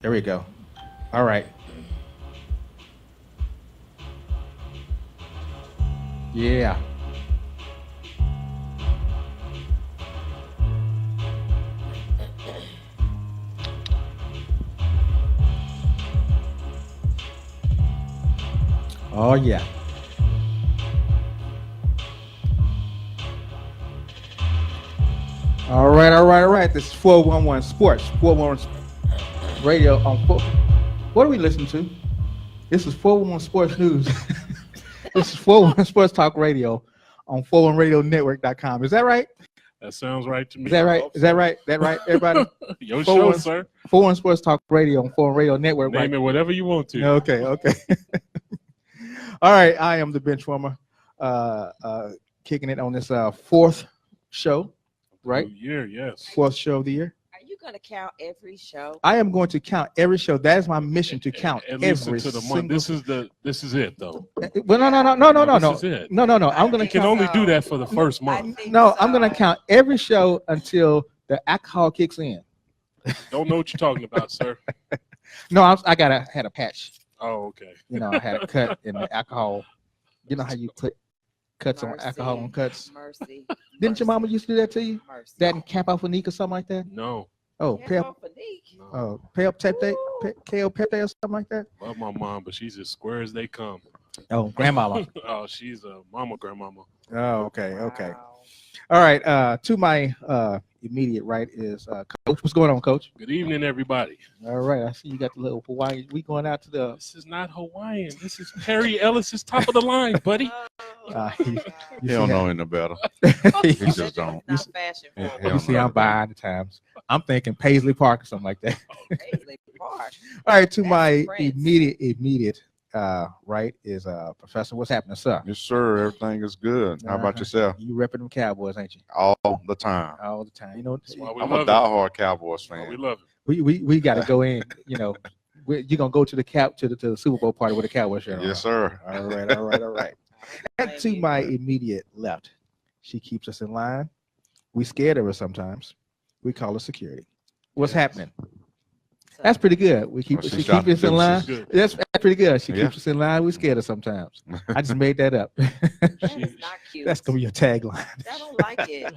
There we go. All right. Yeah. Oh yeah. All right, all right, all right. This is 411 Sports, 411 Radio on four. What are we listening to? This is 411 Sports News. This is 411 Sports Talk Radio on 411radionetwork.com. Is that right? That sounds right to me. Is that right? Is that right? That right, everybody? Your show, sir. 411 Sports Talk Radio on 411 Radio Network. Name it whatever you want to. Okay, okay. All right, I am the bench warmer, kicking it on this fourth show, right? New year, yes. Fourth show of the year. Are you going to count every show? I am going to count every show. That is my mission, to count At least every into the single. month. This is it though. Well, no. This is it. No. I'm going to You can count. only do that for the first month. No, I'm going to count every show until the alcohol kicks in. Don't know what you're talking about, sir. No, I had a patch. Oh, okay. You know, I had a cut in the alcohol. You know how you put cuts on Mercy. alcohol on cuts? Mercy. Didn't your mama used to do that to you? Mercy. That in Camp Alpha or something like that? No. Oh, Can't pay go up, for Nick. No. pay up Pepe, KO Pepe or something like that. Love my mom, but she's as square as they come. Oh, grandmama. Oh, she's a grandmama. Oh, okay. Wow. All right. To my immediate right is Coach. What's going on, Coach? Good evening, everybody. All right. I see you got the little Hawaii. We going out to the. This is not Hawaiian. This is Perry Ellis's top of the line, buddy. You He see don't how- know any better. you He see- just don't. Not fashion Yeah, forward. hell you see, no. I'm behind the times. I'm thinking Paisley Park or something like that. Paisley Park. All right. To That's my Prince. immediate right is Professor. What's happening, sir? Yes, sir. Everything is good. How about Uh-huh. yourself? You repping them Cowboys, ain't you? All the time. All the time. You know, That's why we I'm a love it. diehard Cowboys Oh, we fan. love it. we got to go in. You know, you're gonna go to the Super Bowl party with a Cowboy shirt on. Yes, sir. All right. And to my immediate left, she keeps us in line. We scared of her sometimes. We call her security. What's happening? That's pretty good. We keep Well, she she's keeps trying to us in do line. She's good. That's pretty good. She Yeah. keeps us in line. We scared her sometimes. I just made that up. That is not cute. That's gonna be your tagline. I don't like it.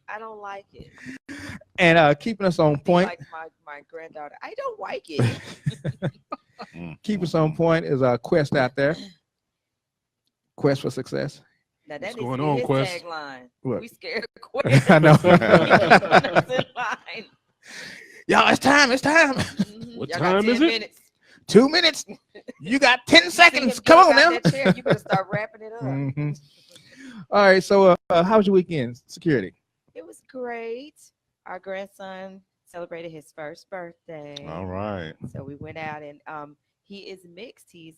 I don't like it. And keeping us on point, Like my granddaughter. I don't like it. keep us on point is our Quest out there. Quest for success. Now that What's needs going to be on, his Quest? tagline. What? We scared of Quest. I know. Keeping us in line. Y'all, it's time. Mhm. What Y'all got time 10 is it? minutes. 2 minutes. You got 10 See seconds. him Come get on out now. that chair, you better start wrapping it up. Mhm. All right. So, how was your weekend? Security. It was great. Our grandson celebrated his first birthday. All right. So we went out and he is mixed. He's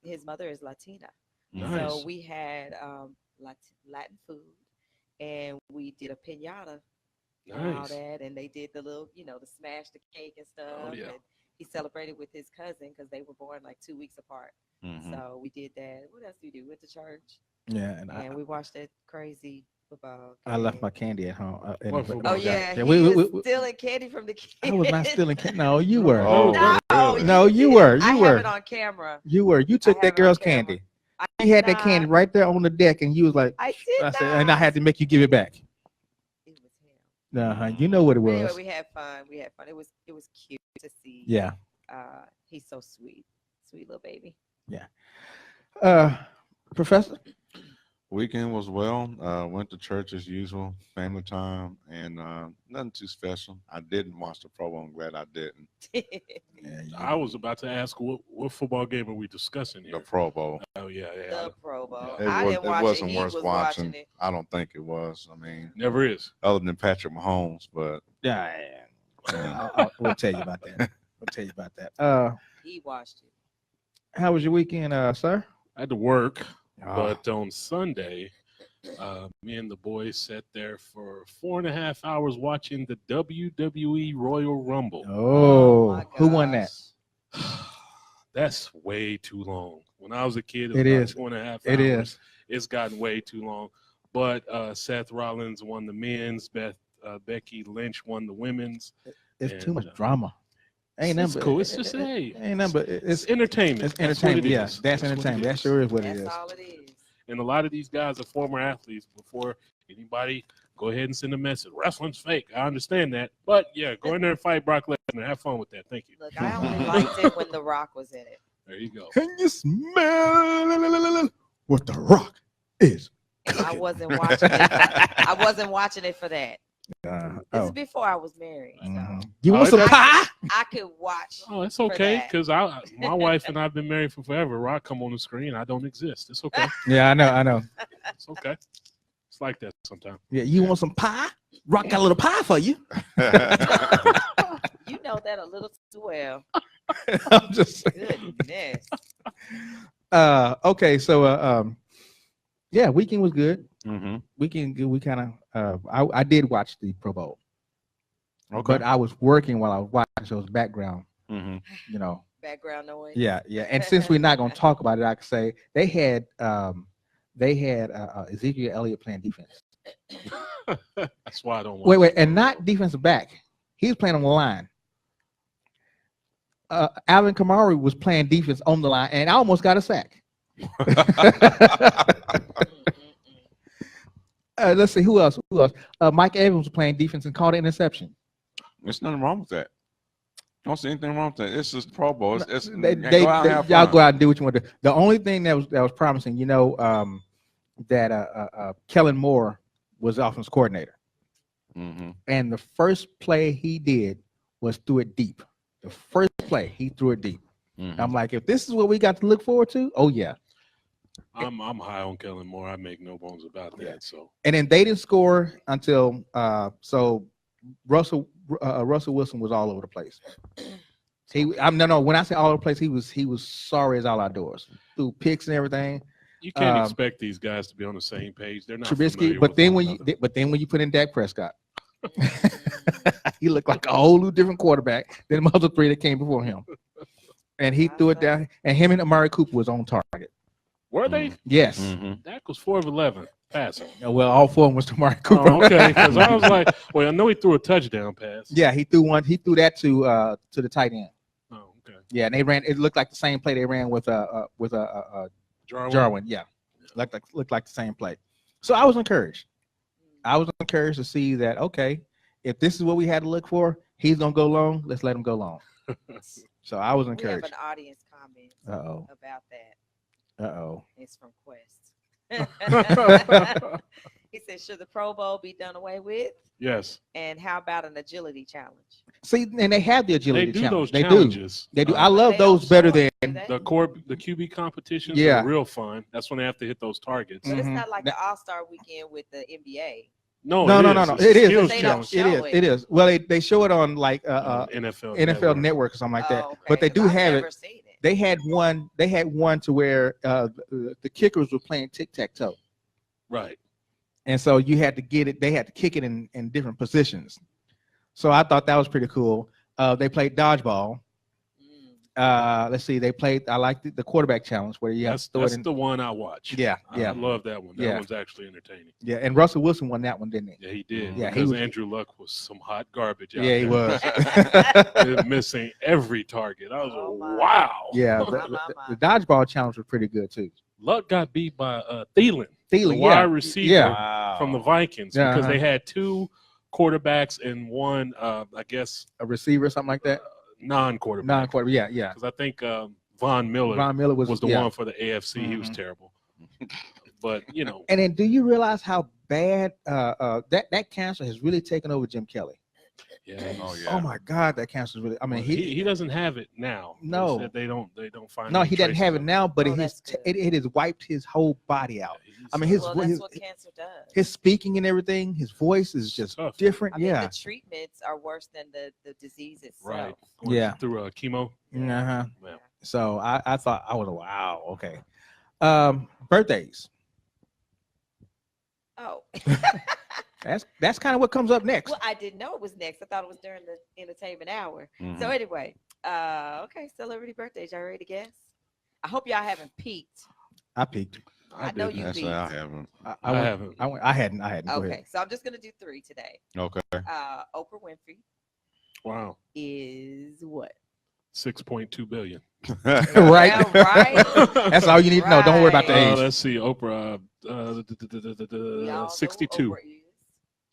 his mother is Latina. Nice. So we had Latin food and we did a piñata and all Nice. that. And they did the little, the smash the cake and stuff. Oh, yeah. And he celebrated with his cousin because they were born like 2 weeks apart. Mhm. So we did that. What else did we do? Went to church Yeah, and and we watched that crazy football. I left game. my candy at home. What football Oh game? yeah, Yeah, he we- is we- stealing candy from the kids. I was not stealing candy. No, you were. Oh, No, really? No, you were. I You have were. it on camera. You were. You took have that it on girl's camera. candy. I He had that not. candy right there on the deck, and you was like, I did I not. said, and I had to make you give it back. It was him. You know what it But anyway, was. we had fun. It was cute to see. Yeah. He's so sweet, sweet little baby. Professor. Weekend was well. Went to church as usual, family time, and nothing too special. I didn't watch the Pro Bowl. I'm glad I didn't. I was about to ask what football game are we discussing The here? Pro Bowl. Oh yeah. The Pro Bowl. It, I was, didn't it watch wasn't it. He worth was watching. it. I don't think it was. I mean, Never is. other than Patrick Mahomes, but Yeah. We'll tell you about that. We'll tell you about that. He watched it. How was your weekend, sir? I had to work, Ah. but on Sunday, me and the boys sat there for 4.5 hours watching the WWE Royal Rumble. Oh, my who won that? That's way too long. When I was a kid, It it is. was about 2.5 hours. It is. It's gotten way too long. But Seth Rollins won the men's. Becky Lynch won the women's. It's too And, much drama. Ain't It's nothing. cool. It's just hey, Ain't nothing. But it's it's entertainment. it's That's what entertainment. it Yeah, is. that's what it entertainment. That is. sure is what it That's is. all it is. And a lot of these guys are former athletes. Before anybody go ahead and send a message. Wrestling's fake. I understand that, but yeah, go in there and fight Brock Lesnar. Have fun with that. Thank you. Look, I only liked it when The Rock was in it. There you go. Can you smell what the Rock is? And I wasn't watching it. I wasn't watching it for that. This is before I was married. So You Oh, want some it- pie? I could watch. Oh, it's okay that. because my wife and I've been married for forever. Rock come on the screen, I don't exist. It's okay. Yeah, I know. It's okay. It's like that sometimes. Yeah, you want some pie? Rock got a little pie for you. You know that a little too well. I'm just saying. Goodness. Okay, so yeah, weekend was good. Mm-hmm. Weekend good. We kind of I did watch the Pro Bowl, Okay. but I was working while I was watching, so it was background. Mm-hmm. You know. Background noise. Yeah. And since we're not gonna talk about it, I can say they had Ezekiel Elliott playing defense. That's why I don't want. Wait, and not defensive back. He was playing on the line. Alvin Kamara was playing defense on the line, and I almost got a sack. Let's see who else. Mike Evans was playing defense and caught an interception. There's nothing wrong with that. Don't see anything wrong with that. It's just Pro Bowl. It's Y'all go out and do what you want to do. The only thing that was promising, that Kellen Moore was offense coordinator, Mm-hmm. and the first play he did was threw it deep. The first play he threw it deep. Mm-hmm. I'm like, if this is what we got to look forward to, oh yeah. I'm high on Kellen Moore. I make no bones about that. Yeah. So And then they didn't score until so Russell Wilson was all over the place. When I say all over the place, he was sorry as all outdoors. Threw picks and everything. you can't expect these guys to be on the same page. They're not Trubisky, familiar but with then one when another. you put in Dak Prescott, he looked like a whole new different quarterback than the other three that came before him. And he threw it down, and him and Amari Cooper was on target. Were they? Yes. Mm-hmm. Dak was 4 of 11 passing. Well, all four of them was to Amari Cooper. Oh, okay, because I was like, well, I know he threw a touchdown pass. Yeah, he threw one. He threw that to the tight end. Oh, okay. Yeah, and they ran. It looked like the same play they ran with Jarwin. Yeah, looked like the same play. So I was encouraged. I was encouraged to see that. Okay, if this is what we had to look for, he's gonna go long. Let's let him go long. So I was We have encouraged. an audience comment Uh-oh. about that. Uh-oh. It's from Quest. He said, should the Pro Bowl be done away with? Yes, And how about an agility challenge? See, and they have the they agility do challenge. those They do. challenges. They do. Uh, I love They don't those better show it, than. do they? the QB competitions Yeah. are real fun. That's when they have to hit those targets. But it's Mhm. not like the All-Star weekend with the NBA. No, No. It's a It is. skills They don't challenge. show It is. Well, they show it on like NFL NFL Network or something like that. Oh, okay, But they 'cause do I've have never it. seen it. They had one to where the kickers were playing tic-tac-toe. Right. And so you had to get it, they had to kick it in different positions. So I thought that was pretty cool. They played dodgeball. Let's see, I like the quarterback challenge where you have That's to throw it in. the one I watch. Yeah, I yeah, love that one. That Yeah. one's actually entertaining. yeah. And Russell Wilson won that one, didn't he? Yeah, he did. Yeah, he because was- Andrew Luck was some hot garbage out Yeah, he there. was. Missing every target. I was Oh, like, my. wow. Yeah, My. the dodgeball challenge was pretty good too. Luck got beat by Thielen, Thielen, the yeah, wide receiver yeah. from the Vikings, Yeah, because uh-huh. they had two quarterbacks and one, I guess, A receiver, something like that. non-quarterback. Non-quarterback. Yeah, yeah. Because I think Von Miller Von Miller was was the yeah. one for the AFC. He was Mhm. terrible. But, you know, And then, do you realize how bad that cancer has really taken over Jim Kelly? yeah. Oh, he's- yeah. Oh my God, that cancer is really. I mean, he doesn't have it now. They No. said they don't find no, any he doesn't traces have it of now, but Oh, it has that's good. it has wiped his whole body out. He's- I mean, his Well, voice- that's what cancer does. His speaking and everything, his voice is just tough. different. I mean, Yeah, the treatments are worse than the disease itself. right. Yeah. Through chemo. uh-huh. Yeah. So I thought I was wow. Okay, birthdays. Oh, That's kind of what comes up next. well, I didn't know it was next. I thought it was during the entertainment hour. Mhm. So anyway, okay, celebrity birthdays. Y'all ready to guess? I hope y'all haven't peeked. I peaked. I know didn't. you Actually, peeked. I haven't. I went- haven't. I hadn't. Go Okay, ahead. so I'm just gonna do 3 today. Okay. Oprah Winfrey Wow. is what? $6.2 billion. Right. Yeah, right. That's all you need to know. Don't worry about the Right. age. Let's see, Oprah, We all know who 62. Oprah is.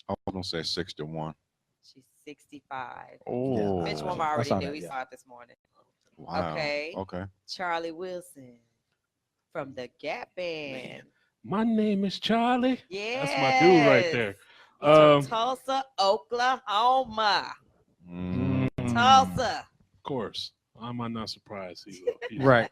I was gonna say 61. She's 65. Oh, Mitch Warmer I already saw knew. that, He yeah. saw it this morning. wow. Okay. Okay. Charlie Wilson from the Gap Band. My name is Charlie. Yeah. That's my dude right there. From Um, Tulsa, Oklahoma. Mm. Tulsa. Of course. I'm not surprised. He's Right.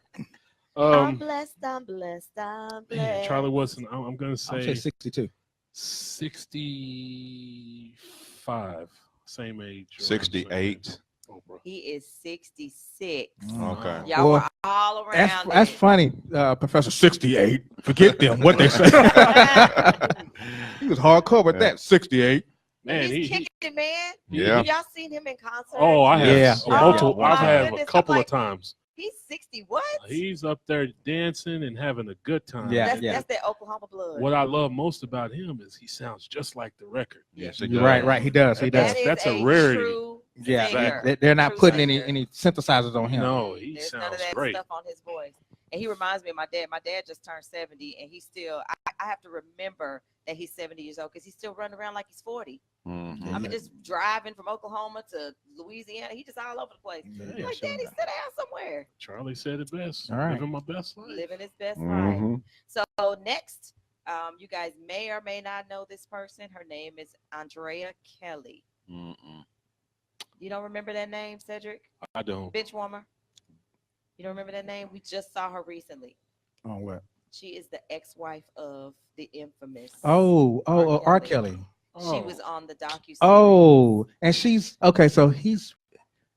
I'm blessed, I'm blessed, I'm man, blessed. Charlie Wilson, I'm going to I'll say say 62. 65. Same age. around 68. Oprah. He is 66. Okay. Y'all Well, were all around That's it. funny, Professor. 68. Forget them. What they say. He was hardcore with that. 68. Man, He's he kicking it, man. Yeah. Have y'all seen him in concert? oh, I have Yeah. multiple. Oh, I've my had goodness. a couple I'm of times. He's 60. What? He's up there dancing and having a good time. Yeah. That's that Oklahoma blood. What I love most about him is he sounds just like the record. Yes, it You're does. right. He does. He That does. is- that's a a rarity. true Yeah. singer. They're not True putting singer. any synthesizers on him. No, he There's none of sounds that great. stuff on his voice. And he reminds me of my dad. My dad just turned 70, and he's still. I have to remember that he's 70 years old because he's still running around like he's 40. Mhm. I mean, just driving from Oklahoma to Louisiana. He just all over the place. Yeah, I'm like, sure. Daddy, sit down somewhere. Charlie said it best. All right. Living my best life. Living his best life. Mhm. So next, you guys may or may not know this person. Her name is Andrea Kelly. Mm-mm. You don't remember that name, Cedric? I don't. Bench warmer. You don't remember that name? We just saw her recently. Oh, what? She is the ex-wife of the infamous. R. Kelly. She was on the docu. Oh, and she's okay. So he's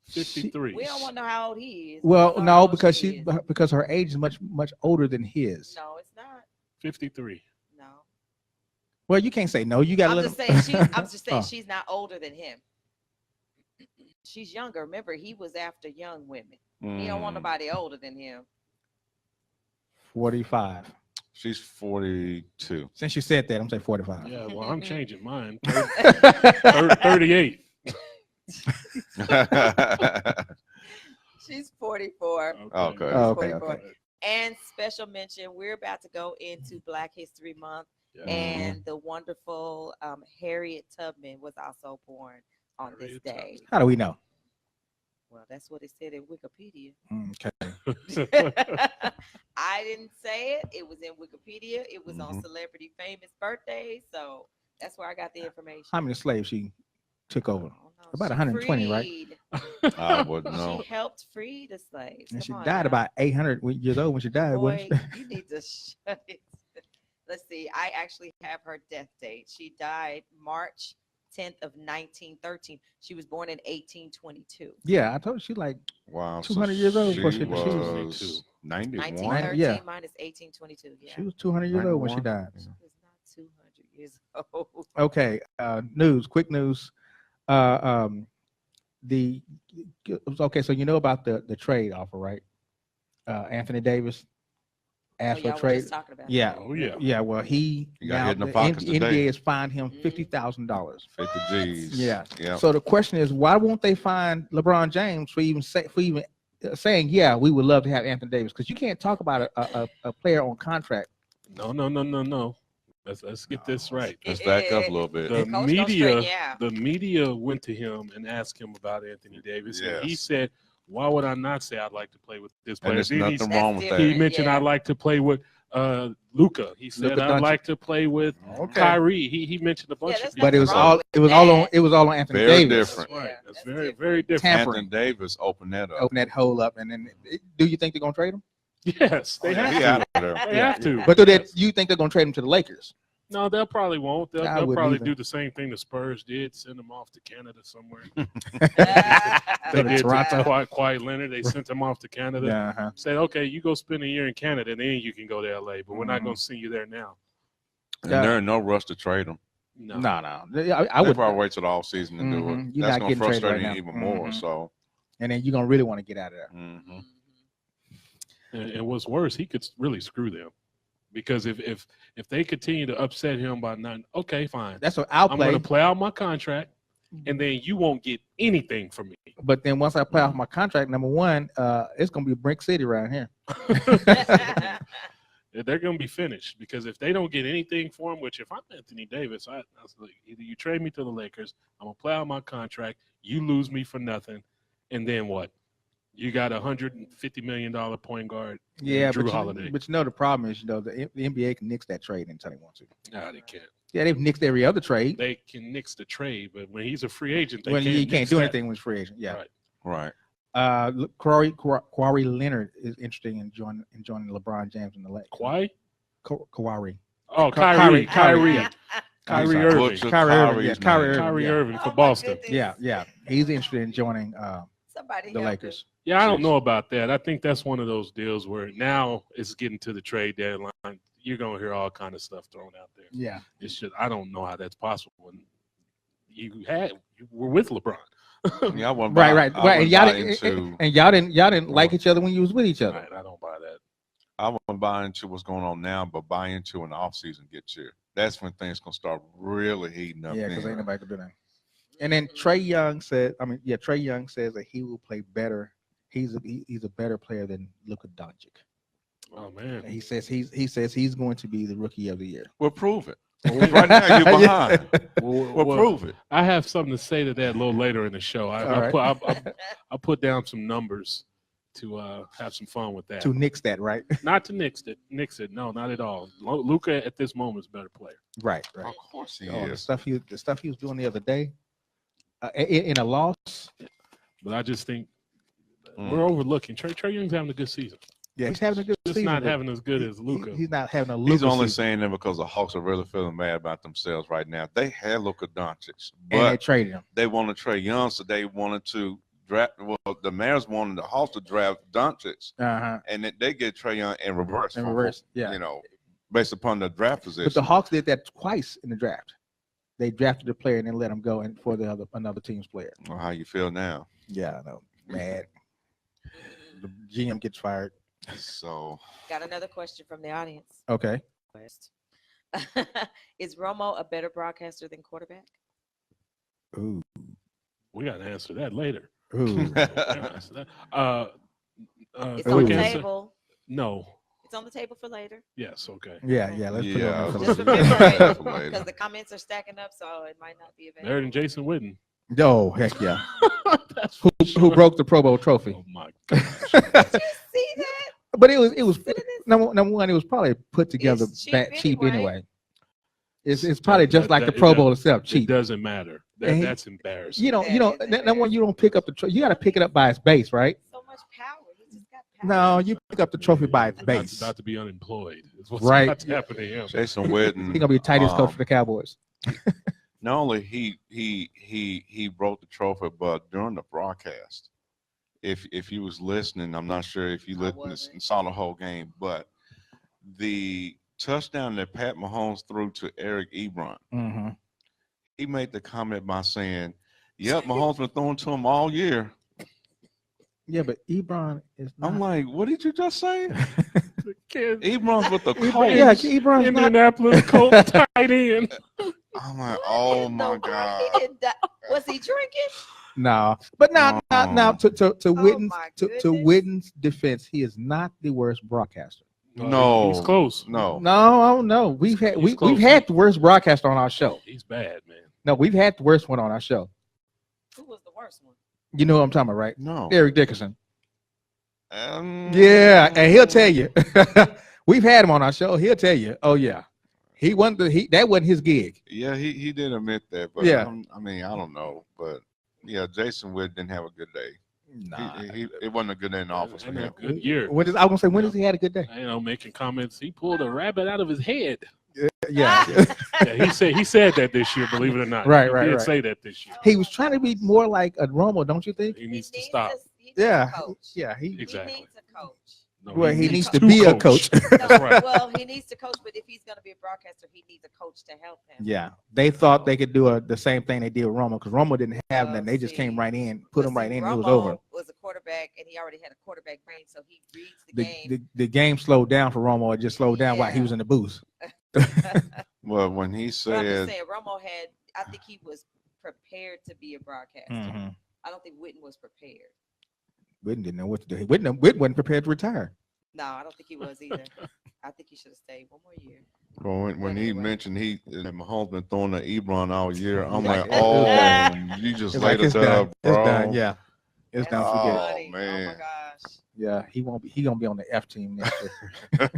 53. We don't want to know how old he is. well, We don't know no, how old because she is. because her age is much older than his. No, it's not. 53. No. Well, you can't say no. You got to I'm let just him. saying. I'm just saying Oh. she's not older than him. She's younger. Remember, he was after young women. He don't want Mm. nobody older than him. 45. She's 42. Since you said that, I'm saying 45. Yeah, well, I'm changing mine. 38. She's 44. Okay. Oh, okay, 44. okay. And special mention, we're about to go into Black History Month, Yeah. and the wonderful Harriet Tubman was also born on this Harriet day. How do we know? Well, that's what it said in Wikipedia. Okay. I didn't say it. It was in Wikipedia. It was on Mhm. Celebrity Famous Birthdays. So that's where I got the information. How many slaves she took over? I don't know. About She 120, right? freed- I wouldn't know. She helped free the slaves. And she Come on died now. about 800 years old when she died. Boy, wasn't she? you need to shut it. Let's see. I actually have her death date. She died March 10th of 1913. She was born in 1822. Yeah, I told you she like Wow. 200 years old She before she was 91. 1913 Yeah. minus 1822. Yeah. she was 200 years old when she 91. died. She was not 200 years old. Okay, quick news. The okay, so you know about the trade offer, right? Anthony Davis asked Oh, for y'all a were trade. just talking about Yeah, that. Oh, yeah. yeah. Well, he He got now hit in the the pockets NBA today. has fined him Mhm. $50,000. 50 G's. Yeah. Yeah. So the question is, why won't they fine LeBron James for even saying, yeah, we would love to have Anthony Davis? Because you can't talk about a player on contract. No. Let's get this right. Let's back up a little bit. The Coach gonna media- straighten you out. The media went to him and asked him about Anthony Davis, and he Yes. said, "Why would I not say I'd like to play with this player?" And there's Then nothing he's- wrong with That's that. he different. mentioned Yeah. I'd like to play with Luca. He said Luka I'd Doncic. like to play with Okay. Kyrie. He mentioned a bunch Yeah, of that's people. But it was wrong all with it was all on that. it was all on Anthony Very Davis. different. That's right. Yeah, That's that's very different. very different. Tampering. Anthony Davis opened that up. Open that hole up, and then do you think they're gonna trade him? Yes, they He have out to. of there. They have to. But do they, Yes. you think they're gonna trade him to the Lakers? No, they'll probably won't. They'll, I they'll wouldn't probably either. do the same thing the Spurs did, send him off to Canada somewhere. Go They to did Toronto. to Kawhi Leonard. They sent him off to Canada. Yeah. Uh-huh. Said, okay, you go spend a year in Canada, and then you can go to LA. But we're not Mhm. going to see you there now. And they're in no rush to trade him. No. No. I They would. probably wait till the off season to do Mhm. it. You're That's not going to getting traded frustrate right him now. even more. Mhm. So, And then you're gonna really want to get out of there. mhm. And what's worse, he could really screw them. Because if they continue to upset him by not, okay, fine. That's what I'm going to play out my contract, and then you won't get anything from me. But then once I play off my contract, number one, it's gonna be Brick City around here. They're going to be finished because if they don't get anything for him, which if I'm Anthony Davis, I was like, either you trade me to the Lakers, I'm gonna play out my contract, you lose me for nothing, and then what? You got $150 million point guard, Yeah, Drew but Holiday. but the problem is, the NBA can nix that trade anytime they want to. No, they can't. Yeah, they've nixed every other trade. They can nix the trade, but when he's a free agent, they When can't. you can't nix do that. anything when he's free agent. Yeah. Right. Right. Look, Kawhi Leonard is interested in joining LeBron James in the Lakers. Kawhi? Kawhi. Oh, Kyrie, Kyrie yeah. Kyrie sorry. Irving. Butcher Kyrie Irving, yeah, Kyrie's Kyrie name. Irving. Kyrie yeah. Irving Oh, for my Boston. goodness. Yeah. He's interested in joining Somebody the help Lakers. Yeah, I don't know about that. I think that's one of those deals where now it's getting to the trade deadline. You're gonna hear all kind of stuff thrown out there. Yeah. It's just I don't know how that's possible. When you were with LeBron. Yeah, I wasn't Right. buy- I And wasn't y'all buy didn't, into- and y'all didn't like each other when you was with each other. Right, I don't buy that. I wouldn't buy into what's going on now, but buy into when the offseason gets here. That's when things gonna start really heating up. Yeah, because then. ain't nobody can do that. And then Trey Young says that he will play better. He's a better player than Luka Doncic. Oh man. He says he's going to be the rookie of the year. Well, prove it. Right now, you're behind. Well, Well, prove it. I have something to say to that a little later in the show. All right. I put down some numbers to have some fun with that. To nix that, right? Not to nix it. No, not at all. Luka at this moment is a better player. Right. Of course he Oh, the is. stuff he was doing the other day, in a loss. But I just think Mm. we're overlooking. Trey Young's having a good season. Yeah, he's having a good Just season. not but having as good as Luka. He's not having a Luka He's only season, saying that because the Hawks are really feeling mad about themselves right now. They had Luka Doncic, and they but traded him. they wanted Trey Young, so they wanted to draft. Well, the Mariners wanted the Hawks to draft Doncic, and then they get Trey Young in reverse. In from- reverse, yeah. You know, based upon the draft position. But the Hawks did that twice in the draft. They drafted a player and then let him go, and for another team's player. Well, how you feel now? Yeah, I know. Mad. The GM gets fired. So Got another question from the audience. Okay. Is Romo a better broadcaster than quarterback? Ooh. We got to answer that later. Ooh. We gotta answer that. It's Ooh. on the quick answer. table. No. It's on the table for later. Yes. Okay. Yeah. Let's put it Yeah, on Just the remember it, For later. because the comments are stacking up, so it might not be Better than available. Jason Witten. Oh, heck yeah. That's for Who sure. broke the Pro Bowl trophy? Oh my gosh. Did you see that? But it was Citizens? number one. It was probably put together It's cheap cheap anyway. anyway. It's probably just like the It Pro does- Bowl itself, It cheap. doesn't matter. And he- That's embarrassing. You That is number one, you don't pick up you got to pick it up by its base, right? So much power. He just got power. No, you pick up the trophy by its He's base. about to be unemployed. Is what's Right. about to happen to him. Jason Witten. He's gonna be the tightest coach for the Cowboys. Not only he broke the trophy, but during the broadcast, if you was listening, I'm not sure if you I listened wasn't. and saw the whole game, but the touchdown that Pat Mahomes threw to Eric Ebron, Mm-hmm. he made the comment by saying, "Yep, Mahomes been throwing to him all year." Yeah, but Ebron is not. I'm like, "What did you just say?" The kid, Ebron's with the Ebron, Colts. yeah, Ebron's not. Indianapolis Colts tight end. I'm like, What "Oh in my the world? god!" He didn't die. Was he drinking? No, but now to Witten's my to goodness. Witten's defense, he is not the worst broadcaster. No. he's close. No, No, we've had He's close. we've had the worst broadcaster on our show. He's bad, man. No, we've had the worst one on our show. Who was the worst one? You know what I'm talking about, right? no. Eric Dickerson. Um, Yeah, and he'll tell you. We've had him on our show. He'll tell you. Oh yeah, that wasn't his gig. Yeah, he did admit that, but Yeah. I mean, I don't know, but yeah, Jason Witt didn't have a good day. Nah. It wasn't a good day in the office for And a him. good year. I was gonna say when has he had a good day? Making comments. He pulled a rabbit out of his head. Yeah. Yeah, he said that this year. Believe it or not, Right, He right, did right. say that this year. He was trying to be more like a Romo, don't you think? He needs to stop. He needs Yeah. a coach. Yeah. He Exactly. He needs a coach. No, well, he needs to to be a coach. That's right. Well, he needs to coach, but if he's going to be a broadcaster, he needs a coach to help him. Yeah. They thought they could do the same thing they did with Romo because Romo didn't have Oh, them. They just see. came right in, put him But right see, in, and it was Romo over. Was a quarterback, and he already had a quarterback brain, so he reads the game. The game slowed down for Romo. It just slowed down while he Yeah. was in the booth. Well, when he But I'm just said, saying, Romo had. I think he was prepared to be a broadcaster. Mhm. I don't think Witten was prepared. Witten didn't know what to do. Witten wasn't prepared to retire. No, I don't think he was either. I think he should have stayed one more year. Well, when But he anyway. mentioned that Mahomes been throwing the Ebron all year, I'm Yeah. like, oh, you just It's laid like it it's done. up, bro. It's done. Yeah, it's That's done. Oh, Forget. funny. Oh my man. gosh. Yeah, he won't be. He gonna be on the F team next year.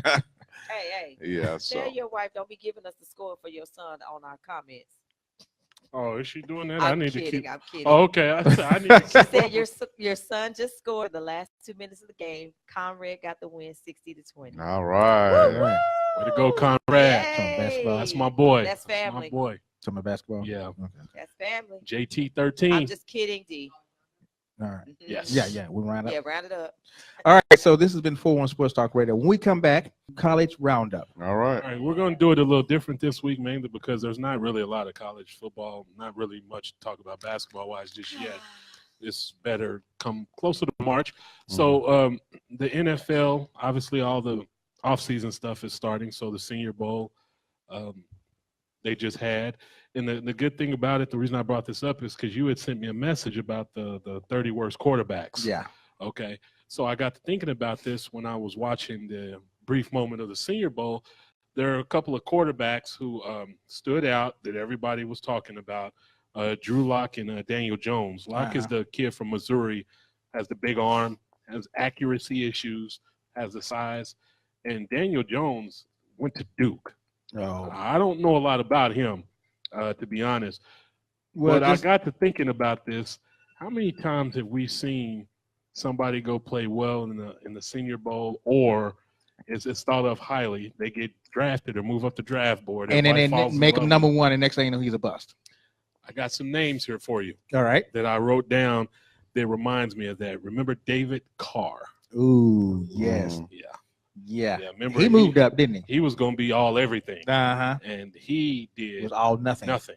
Hey, Yeah, so tell your wife don't be giving us the score for your son on our comments. Oh, is she doing that? I I'm need kidding. to keep. I'm kidding. Oh, okay. I need to She keep. said your son just scored the last 2 minutes of the game. Conrad got the win, 60-20. all right. All right. Way to go, Conrad. Yay. That's my boy. That's my family. boy. Summer basketball. Yeah. Okay. That's family. JT 13. I'm just kidding, D. All right. Mhm. Yes. Yeah. We round up. Yeah, round it up. All right. So this has been 4-1 Sports Talk Radio. When we come back, college roundup. All right. All right, we're going to do it a little different this week, mainly because there's not really a lot of college football, not really much to talk about basketball-wise just yet. It's better come closer to March. So the NFL, obviously all the off-season stuff is starting. So the Senior Bowl they just had. And the good thing about it, the reason I brought this up is because you had sent me a message about the 30 worst quarterbacks. Yeah. Okay. So I got to thinking about this when I was watching the brief moment of the Senior Bowl. There are a couple of quarterbacks who stood out that everybody was talking about. Drew Lock and Daniel Jones. Lock is the kid from Missouri, has the big arm, has accuracy issues, has the size. And Daniel Jones went to Duke. Oh. I don't know a lot about him, to be honest. Well, But I got to thinking about this. How many times have we seen somebody go play well in the Senior Bowl, or it's thought of highly? They get drafted or move up the draft board, and then everybody falls they in make love him with number one, and next thing you know, he's a bust. I got some names here for you All right. that I wrote down that reminds me of that. Remember David Carr? Ooh, yes. Mm. Yeah. Remember He moved up, didn't he? He was going to be all everything, Uh-huh. and he It did was all nothing. nothing.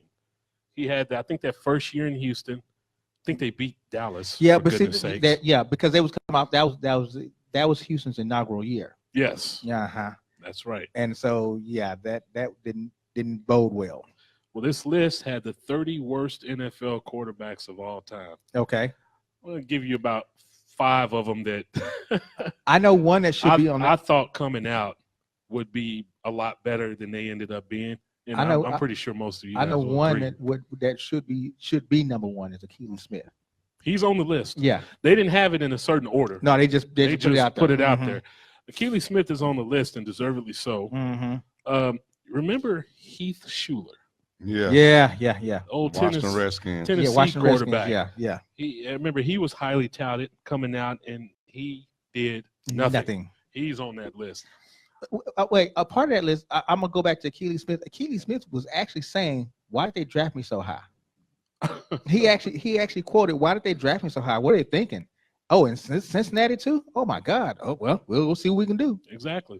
He had, I think, that first year in Houston. I think they beat Dallas. Yeah, for but see, goodness sakes. because they was coming out. That was Houston's inaugural year. Yes, Uh-huh. that's right. And so that didn't bode well. Well, this list had the 30 worst NFL quarterbacks of all time. Okay. I'm going to give you about 5 of them that I know one that should be on I that. thought coming out would be a lot better than they ended up being. And I know- I'm pretty sure most of you I guys know will one agree. that should be number one is Akili Smith. He's on the list. Yeah. They didn't have it in a certain order. No, they just they just put it out Mhm. there. Akili Smith is on the list, and deservedly so. Mhm. Remember Heath Schuler, Yeah. Yeah. old Washington Redskins. Tennessee Yeah, Washington Redskins. quarterback. Yeah. I remember he was highly touted coming out, and he did nothing. He's on that list. Wait, a part of that list, I'm gonna go back to Akili Smith. Akili Smith was actually saying, "Why did they draft me so high?" he actually quoted, "Why did they draft me so high? What are they thinking?" Oh, and Cincinnati too? Oh my God! Oh well, we'll see what we can do. Exactly.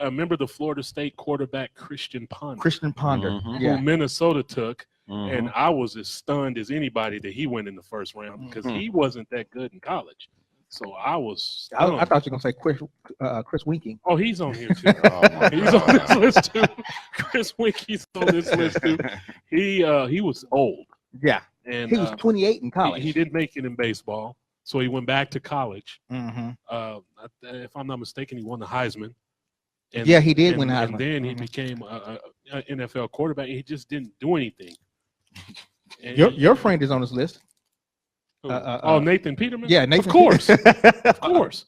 Remember the Florida State quarterback Christian Ponder, Christian Ponder, Mhm. yeah, who Minnesota took, Mhm. and I was as stunned as anybody that he went in the first round because Mhm. he wasn't that good in college. So I was I stunned. thought you were gonna say Chris Winking. Oh, he's on here too. Oh, my He's on this God. list too. Chris Winky's on this list too. He was old, Yeah, and he was 28 in college. he didn't make it in baseball, so he went back to college. Mm-hmm. If I'm not mistaken, he won the Heisman. And, Yeah, he did win the And Heisman. then he Mhm. became a NFL quarterback. He just didn't do anything. And Your friend is on this list. who? Nathan Peterman. Yeah, Nathan. Of course, of course.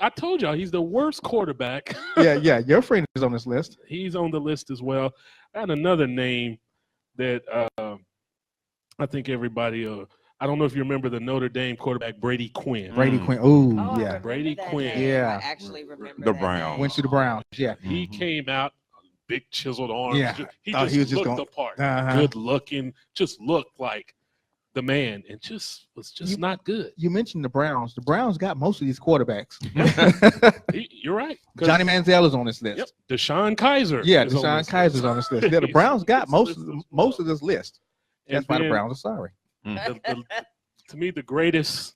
I told y'all he's the worst quarterback. yeah. Your friend is on this list. He's on the list as well. I had another name that I think everybody. I don't know if you remember the Notre Dame quarterback Brady Quinn. Brady Mm. Quinn. Ooh, Oh, I yeah. remember Brady that Quinn. name. Yeah. I actually remember The that Browns. name. Went to the Browns. Yeah. He Mhm. came out, big chiseled arms. Yeah. He Oh, just he was just looked going- the part. Uh-huh. Good looking, just looked like the man, and just was just You- not good. You mentioned the Browns. The Browns got most of these quarterbacks. You're right. 'Cause- Johnny Manziel is on this list. Yep. Deshaun Kaiser. Yeah, is on Deshaun this Kaiser's list. on this list. Yeah, the Browns got This most list of as most well. of this list. And That's why the then Browns are sorry. to me, the greatest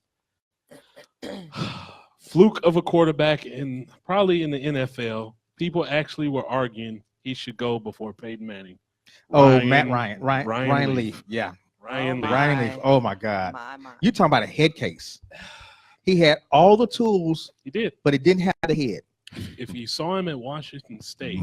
fluke of a quarterback probably in the NFL. People actually were arguing he should go before Peyton Manning. Oh, Matt Ryan Leaf. Leaf. Yeah. Ryan Leaf. Ryan Leaf. Oh my God. My. You talking about a head case? He had all the tools, He did. but it didn't have the head. If you saw him at Washington State,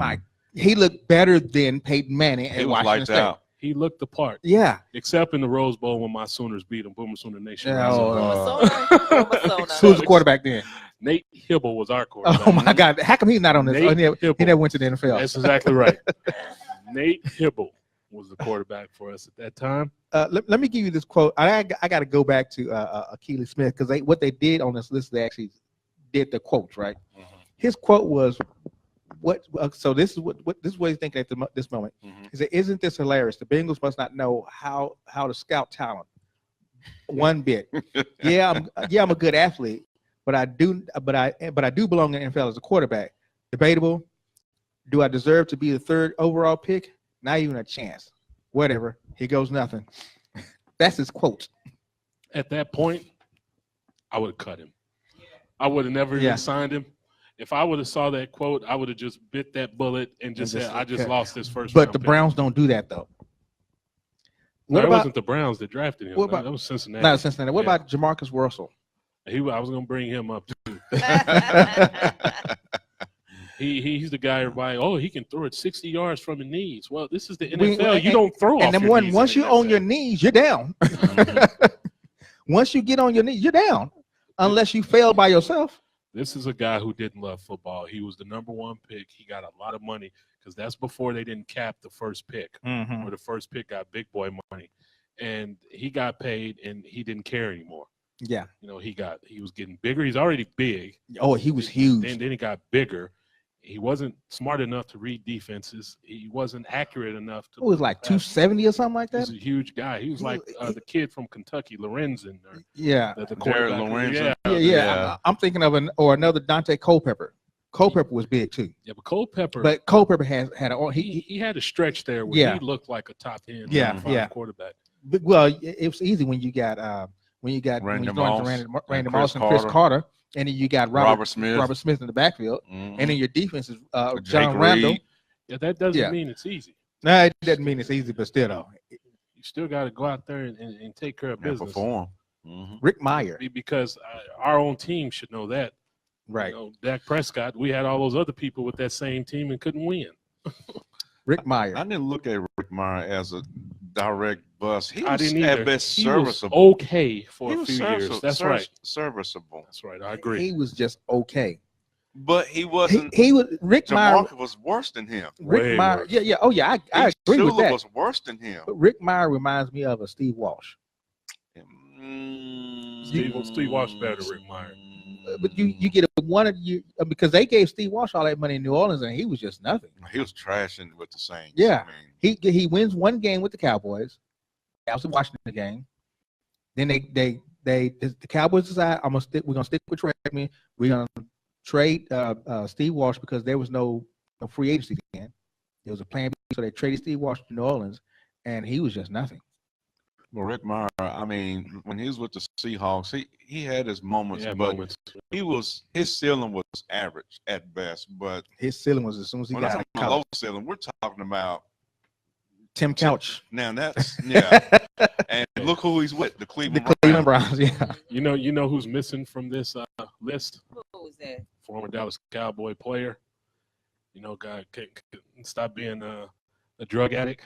He looked better than Peyton Manning He at was Washington lights State. out. he looked the part, Yeah. except in the Rose Bowl when my Sooners beat him. Boomer Sooner Nation. Yeah, Rise up. Who was the quarterback then? Nate Hibble was our quarterback. Oh my God! How come he's not on this? Nate He Hibble. never went to the NFL. That's exactly right. Nate Hibble was the quarterback for us at that time. Let me give you this quote. I got to go back to Keely Smith because what they did on this list, they actually did the quotes, right? His quote was, "What?" So this is what he's thinking at this moment. He said, "Isn't this hilarious? The Bengals must not know how to scout talent one bit. Yeah, I'm a good athlete, but I do belong in the NFL as a quarterback. Debatable. Do I deserve to be the 3rd overall pick? Not even a chance. Whatever. Here goes nothing." That's his quote. At that point, I would have cut him. I would have never even signed him. If I would have saw that quote, I would have just bit that bullet and just said, "I just lost this first." But the Browns don't do that though. It wasn't the Browns that drafted him. That was Cincinnati. Not Cincinnati. What about Jamarcus Russell? I was going to bring him up too. He's the guy everybody. Oh, he can throw it 60 yards from the knees. Well, this is the NFL. You don't throw off and then your knees once you're on your knees, you're down. Once you get on your knees, you're down, unless you fail by yourself. This is a guy who didn't love football. He was the #1 pick. He got a lot of money because that's before they didn't cap the first pick, where the first pick got big boy money, and he got paid, and he didn't care anymore. Yeah, he was getting bigger. He's already big. Oh, he was huge. Then he got bigger. He wasn't smart enough to read defenses. He wasn't accurate enough to. It was like 270 or something like that. He was a huge guy. He was like the kid from Kentucky, Lorenzen. Yeah, the Jared Lorenzen. Yeah. I'm thinking of another Dante Culpepper. Culpepper was big too. Yeah, but Culpepper he had a stretch there where he looked like a top 10 quarterback. Well, it was easy when you got Randy Moss and Chris Carter. And then you got Robert Smith in the backfield, and then your defense is John Randall. Yeah, that doesn't mean it's easy. No, it doesn't mean it's easy, but still, though, you still got to go out there and take care of business. Perform. Rick Meyer, because our own team should know that. Right. Dak Prescott. We had all those other people with that same team and couldn't win. Rick Meyer. I didn't look at Rick Meyer as a direct bust. He I was didn't either. at best he serviceable. Was okay for a few years. That's right. Serviceable. That's right. I agree. He was just okay. But he wasn't. He was. Rick Meyer was worse than him. Rick Meyer. Worse. Yeah. Oh yeah. I agree with that. Was worse than him. But Rick Meyer reminds me of a Steve Walsh. Steve Walsh better than Rick Meyer. But you get one of you because they gave Steve Walsh all that money in New Orleans and he was just nothing. He was trashing with the Saints. Yeah, he wins one game with the Cowboys. That was the Washington game. Then the Cowboys decide we're gonna stick with Trackman. We're gonna trade Steve Walsh because there was no free agency then. There was a plan B, so they traded Steve Walsh to New Orleans, and he was just nothing. Well, Rick Meyer, I mean, when he was with the Seahawks, he had his moments, his ceiling was average at best. But his ceiling was as soon as he got out low ceiling. We're talking about Tim Couch. Now that's and look who he's with, the Cleveland Browns. Yeah. You know who's missing from this list? Who's that? Former Dallas Cowboy player. Guy can stop being a drug addict.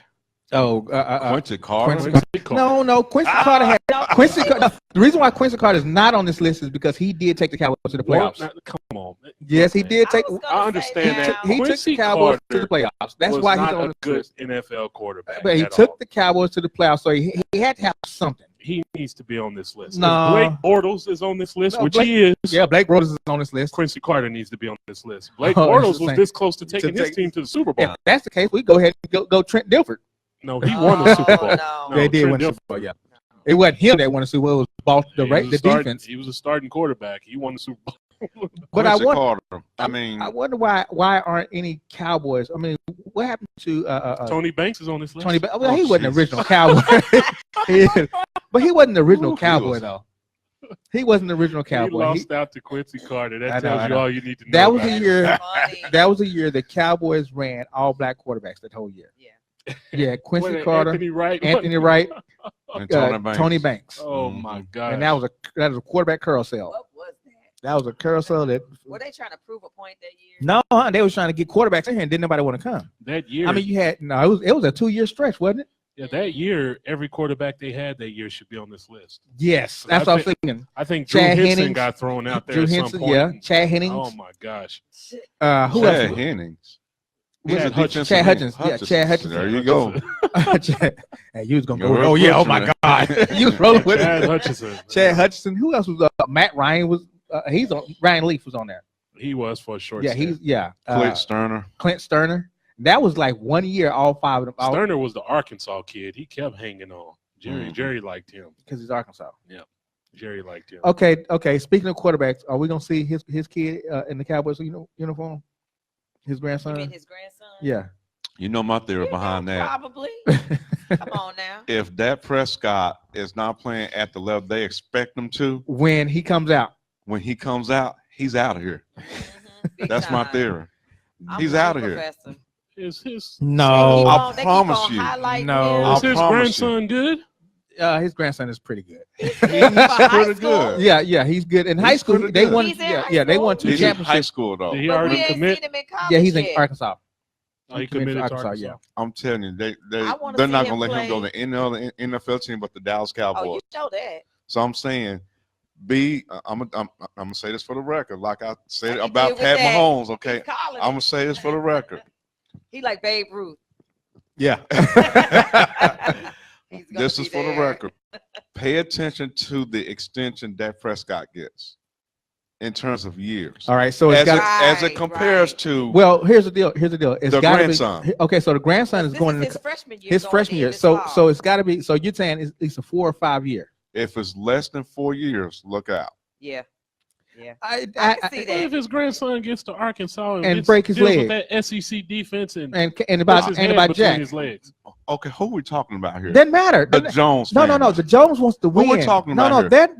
Oh, Quincy Carter. No, Quincy Carter had Quincy. The reason why Quincy Carter is not on this list is because he did take the Cowboys to the playoffs. Come on. Yes, he did take. I understand that. He took the Cowboys to the playoffs. That's why he's on a good NFL quarterback. But he took the Cowboys to the playoffs, so he had to have something. He needs to be on this list. No. Blake Bortles is on this list, he is. Yeah, Blake Bortles is on this list. Quincy Carter needs to be on this list. Blake Bortles was this close to taking his team to the Super Bowl. If that's the case, we go ahead and go Trent Dilfer. No, he won the Super Bowl. No. They did win the Super Bowl, yeah. It wasn't him that won the Super Bowl. It was the defense. He was a starting quarterback. He won the Super Bowl. But I wonder why aren't any Cowboys? I mean, what happened to Tony Banks is on this list. Tony Banks. Well, he wasn't the original Cowboy. But he wasn't the original Cowboy, though. He wasn't the original Cowboy. He lost out to Quincy Carter. That tells you all you need to know. That was the year. That was the year the Cowboys ran all black quarterbacks that whole year. Yeah. Yeah, Quincy What, Carter, Anthony Wright. Anthony Wright, And Tony Banks. Oh my God! And that was a quarterback carousel. What was that? That was a carousel that. Were they trying to prove a point that year? No, they was trying to get quarterbacks in here, and didn't nobody want to come. that year. I mean, it was a 2-year stretch, wasn't it? yeah, that year, every quarterback they had that year should be on this list. Yes, that's what I was thinking. I think Drew Chad Henson Hennings. got thrown out there Drew at some Henson, point. yeah, Chad Hennings. Oh my gosh! Who Chad else? Hennings. Chad He's a Hutchinson. Chad defensive Hutchins. end. Yeah, Chad Hutchinson. There you go. Hey, you was gonna You're go. Oh yeah. Oh my unfortunate. God. You was rolling with Chad it. Hutchinson. Chad Hutchinson. Who else was? Matt Ryan was. He's on. Ryan Leaf was on there. He was for a short. Yeah, stint. Clint Sterner. Clint Sterner. That was like 1 year. All 5 of them. Sterner was the Arkansas kid. He kept hanging on. Mhm. Jerry liked him. because he's Arkansas. Jerry liked him. Okay. Speaking of quarterbacks, are we gonna see his kid in the Cowboys uniform? His You grandson. mean his grandson? Yeah. You know my theory You behind know, that. Probably. Come on now. If Dak Prescott is not playing at the level they expect him to, When he comes out. when he comes out, he's out of here. Big That's my time. theory. I'm He's with you, out of here. Professor. Is his No. I They keep promise on you. highlighting No. him. I'll is his promise you. grandson good? His grandson is pretty good. He's pretty good. Yeah, he's good. In high school, pretty they good. won. He's in Yeah, high yeah, they school? won 2 He's in high championships. school though. Did he But we already ain't commit? seen him in college Yeah, he's in yet. Arkansas. Oh, he committed to Arkansas. Yeah. I'm telling you, I wanna they're see not him gonna let him go play. to any other NFL team but the Dallas Oh, Cowboys. you know that. So I'm saying, I'm gonna say this for the record, like I said How you about did with Pat that? Mahomes. Okay, He's calling I'm it. gonna say this for the record. He like Babe Ruth. Yeah. He's gonna This be is for the there. record. Pay attention to the extension Dak Prescott gets in terms of years. All right. So it's As got. it Right, compares right. to Well, here's the deal. It's the got to grandson. be. Okay, so the grandson is This going is in his freshman year. his going freshman in year. this So fall. it's got to be. So you're saying it's a 4 or 5 year. if it's less than 4 years, look out. Yeah. I I can see What that. if his grandson gets to Arkansas and And break his deals leg. with that SEC defense and and puts about his and head about between Jack. his legs? Okay, who are we talking about here? Doesn't matter. The Jones No. family. The Jones wants to Who win. we're talking no, about no. here? That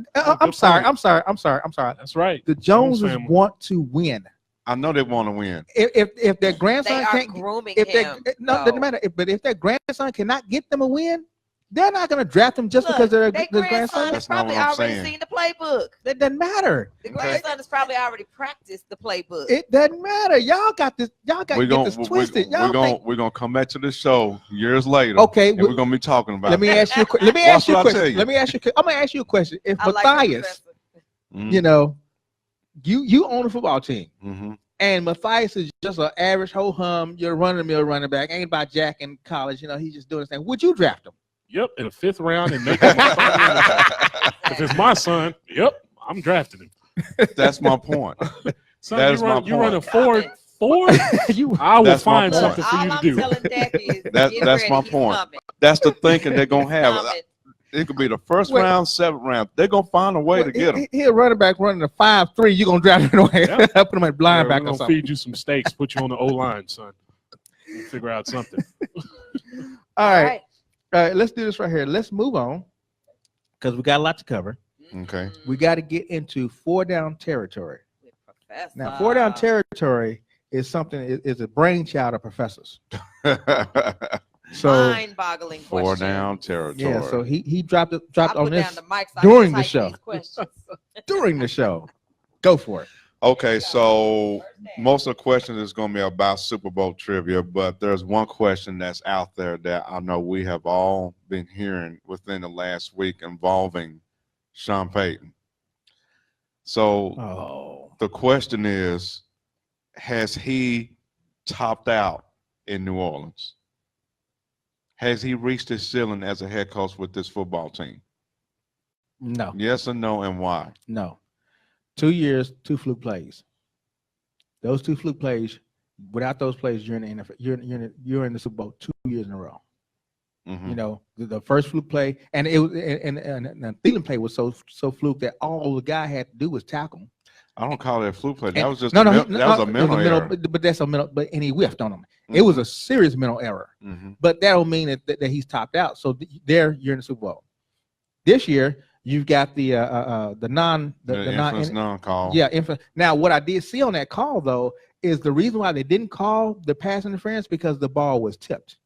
I'm Good sorry. point. I'm sorry. That's right. The Joneses family. want to win. I know they want to win. If their They grandson are can't, grooming if him. no, doesn't though. matter. But if their grandson cannot get them a win, they're not going to draft him just Look, because they're their their grandson grandson. has That's not probably what I'm already saying. seen the playbook. That doesn't matter. The Okay. grandson has probably already practiced the playbook. It doesn't matter. Y'all got this. Y'all got to get this twisted. Y'all think. we're gonna come back to the show years later. Okay, and we're gonna be talking about. let me that. ask you. Let me Watch ask you a what I tell question. you. Let me ask you. I'm gonna ask you a question. If I like the Matthias, professor. Mhm, you know, you own a football team, mhm. and Matthias is just an average ho hum, you're running the mill running back, ain't about Jack in college. You know, he's just doing his thing. Would you draft him? Yep, in the 5th round and make him a starting running back. If it's my son, yep, I'm drafting him. That's my point. Son, That you is my run a point. 4-4. you I will That's my find point. something for you all to I'm do. telling Dak is That's get my ready, he's point. coming. That's the thinking they're gonna He's have. coming. It could be the first Wait. round, 7th round. They're gonna find a way to get him. He a running back running a 5'3". You gonna draft him away? Yeah. Put him at blind We're back or gonna something. feed you some steaks, put you on the O line, son. We'll figure out something. All right. All right, let's do this right here. Let's move on because we got a lot to cover. Okay. We got to get into 4 down territory. With Professor. Now, 4 down territory is something is a brainchild of professors. So Mind-boggling 4 question. down territory. yeah, so he dropped I on put this down the mic so during I the can show. type these questions. during the show. Go for it. Okay, so most of the questions is going to be about Super Bowl trivia, but there's one question that's out there that I know we have all been hearing within the last week involving Sean Payton. So Oh, the question is, has he topped out in New Orleans? Has he reached his ceiling as a head coach with this football team? no, Yes or no, and why? no. 2 years, 2 fluke plays. Those 2 fluke plays. Without those plays, you're in the NFL. You're in the Super Bowl 2 years in a row. Mhm. You know, the first fluke play, and it was and the Thielen play was so fluke that all the guy had to do was tackle him. I don't call it a fluke play. That And- was just no, a no, mil- no, that was no, a mental error. but that's a mental. But and he whiffed on him. It was a serious mental error. Mhm. But that don't mean that he's topped out. So there, you're in the Super Bowl. This year, you've got the infamous non-call. Now, what I did see on that call though is the reason why they didn't call the pass interference because the ball was tipped.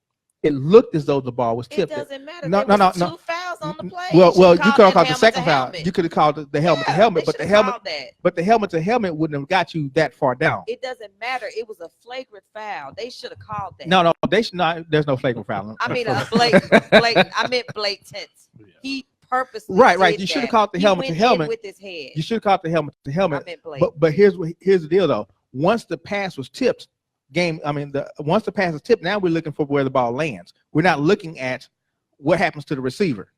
it looked as though the ball was It tipped. doesn't matter. No, There no, was no, two fouls on the play. Well, you should've could have called that the second foul. helmet to You could have called the helmet to Yeah, helmet, they but the should've helmet, called that. but the helmet to helmet wouldn't have got you that far down. It doesn't matter. It was a flagrant foul. They should have called that. No, they should not. There's no flagrant foul. I mean a blatant. I meant blatant. Yeah. He purposely Right. did You should have that. called the He helmet to went in helmet. with his head. You should have called the helmet to I helmet. meant blatant. But here's the deal though. Once the pass was tipped, once the pass is tipped, now we're looking for where the ball lands. We're not looking at what happens to the receiver.